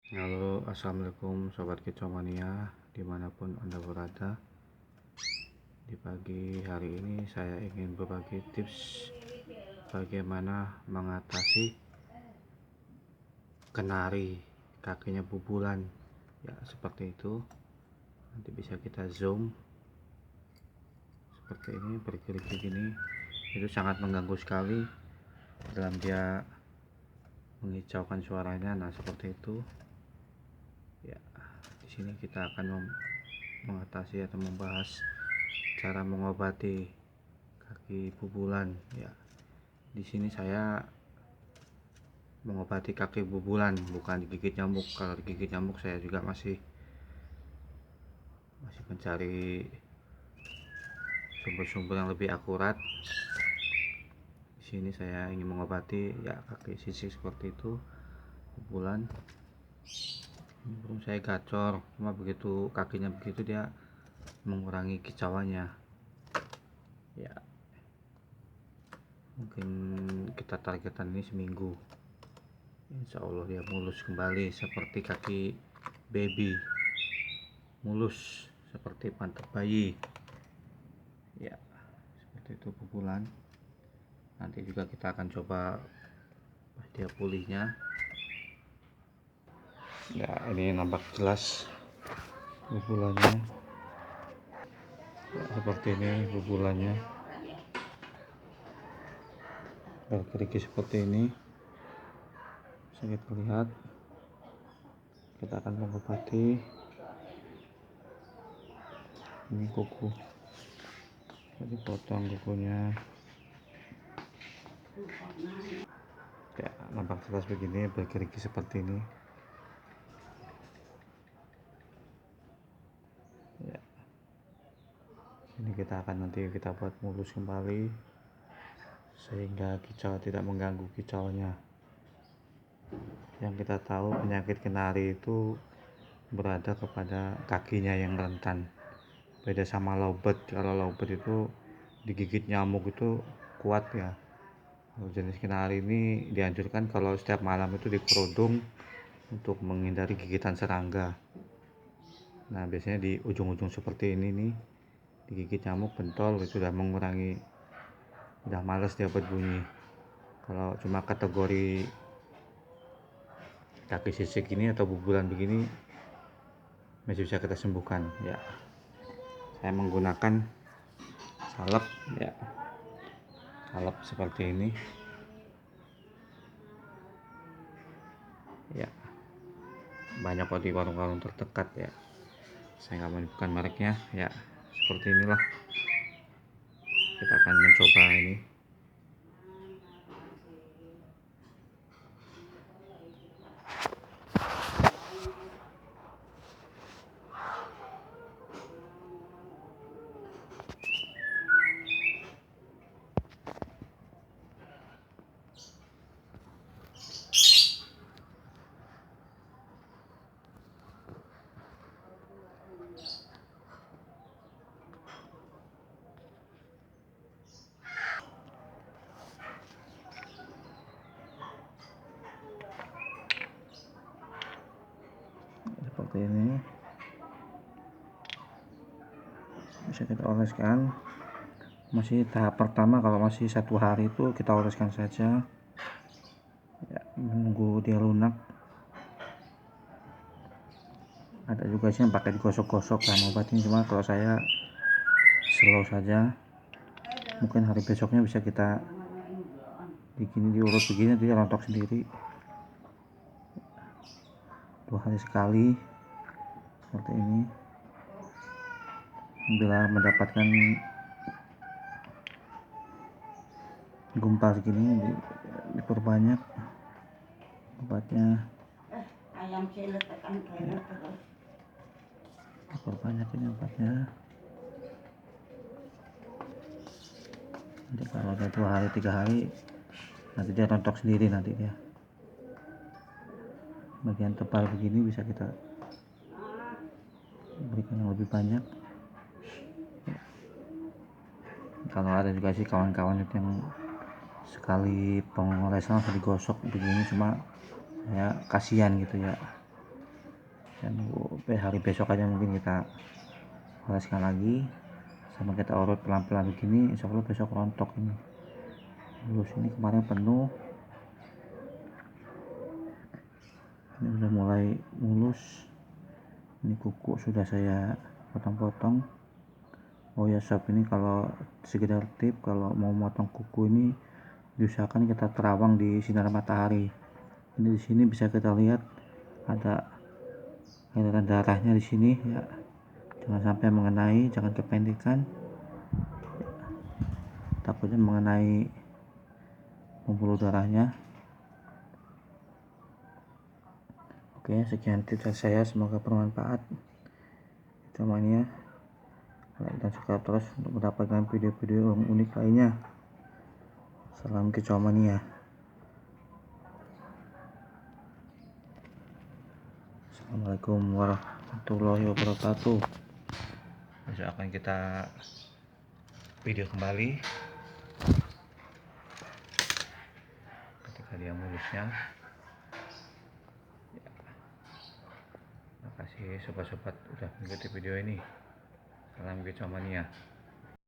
Halo, assalamualaikum sobat kicomania dimanapun anda berada. Di pagi hari ini saya ingin berbagi tips bagaimana mengatasi kenari kakinya bubulan ya, seperti itu. Nanti bisa kita zoom seperti ini, bergerik gini. Itu sangat mengganggu sekali dalam dia mengicaukan suaranya. Nah, seperti itu ya. Di sini kita akan mengatasi atau membahas cara mengobati kaki bubulan ya. Di sini saya mengobati kaki bubulan, bukan digigit nyamuk. Kalau digigit nyamuk saya juga masih mencari sumber-sumber yang lebih akurat. Di sini saya ingin mengobati ya kaki sisik seperti itu, bubulan. Burung saya gacor, cuma begitu kakinya begitu dia mengurangi kicauannya ya. Mungkin kita targetan ini seminggu, insya Allah dia mulus kembali seperti kaki baby, mulus seperti pantat bayi ya. Seperti itu bubulan. Nanti juga kita akan coba pas dia pulihnya ya. Ini nampak jelas bubulannya ya, seperti ini bubulannya bergerigi seperti ini, bisa kita lihat. Kita akan mengobati ini kuku, jadi potong kukunya ya, nampak jelas begini, bergerigi seperti ini ya. Ini kita akan nanti kita buat mulus kembali sehingga kicau tidak mengganggu kicauannya. Yang kita tahu penyakit kenari itu berada kepada kakinya yang rentan, beda sama lowbird. Kalau lowbird itu digigit nyamuk itu kuat ya. Jenis kenari ini dianjurkan kalau setiap malam itu dikerudung untuk menghindari gigitan serangga. Nah, biasanya di ujung-ujung seperti ini nih digigit nyamuk pentol, itu udah mengurangi, udah males dia berbunyi. Kalau cuma kategori kaki sisik ini atau bubulan begini masih bisa kita sembuhkan ya. Saya menggunakan salep ya, salep seperti ini ya. Banyak kok di warung-warung terdekat ya, saya nggak menyebutkan mereknya ya. Seperti inilah kita akan mencoba ini. Seperti ini bisa kita oleskan. Masih tahap pertama, kalau masih 1 hari itu kita oleskan saja ya, menunggu dia lunak. Ada juga sih yang pakai digosok-gosok sama obatnya, cuma kalau saya slow saja. Mungkin hari besoknya bisa kita begini, diurut begini dia rontok sendiri. 2 hari sekali seperti ini. Bila mendapatkan gumpal segini diperbanyak obatnya ya. Diperbanyak ini obatnya. Nanti kalau ada 2 hari 3 hari nanti dia rontok sendiri. Nanti dia bagian tebal begini bisa kita berikan yang lebih banyak. Kalau ada juga sih kawan-kawan itu yang sekali pengolesan langsung digosok begini, cuma ya kasihan gitu ya. dan hari besok aja mungkin kita oleskan lagi sama kita urut pelan-pelan begini. Insya Allah besok rontok ini mulus. Ini kemarin penuh, ini udah mulai mulus. Ini kuku sudah saya potong-potong. Oh ya sob, ini kalau sekedar tip, kalau mau motong kuku ini diusahakan kita terawang di sinar matahari. Ini di sini bisa kita lihat ada aliran darahnya di sini ya, jangan sampai mengenai, jangan kependekan, takutnya mengenai pembuluh darahnya. Oke, sekian tips saya, semoga bermanfaat. Mania, like dan subscribe terus untuk mendapatkan video-video yang unik lainnya. Salam Kicau Mania. Assalamualaikum warahmatullahi wabarakatuh. Besok akan kita video kembali ketika dia mulusnya. Terima kasih sobat-sobat udah mengikuti video ini. Salam Kicau Mania.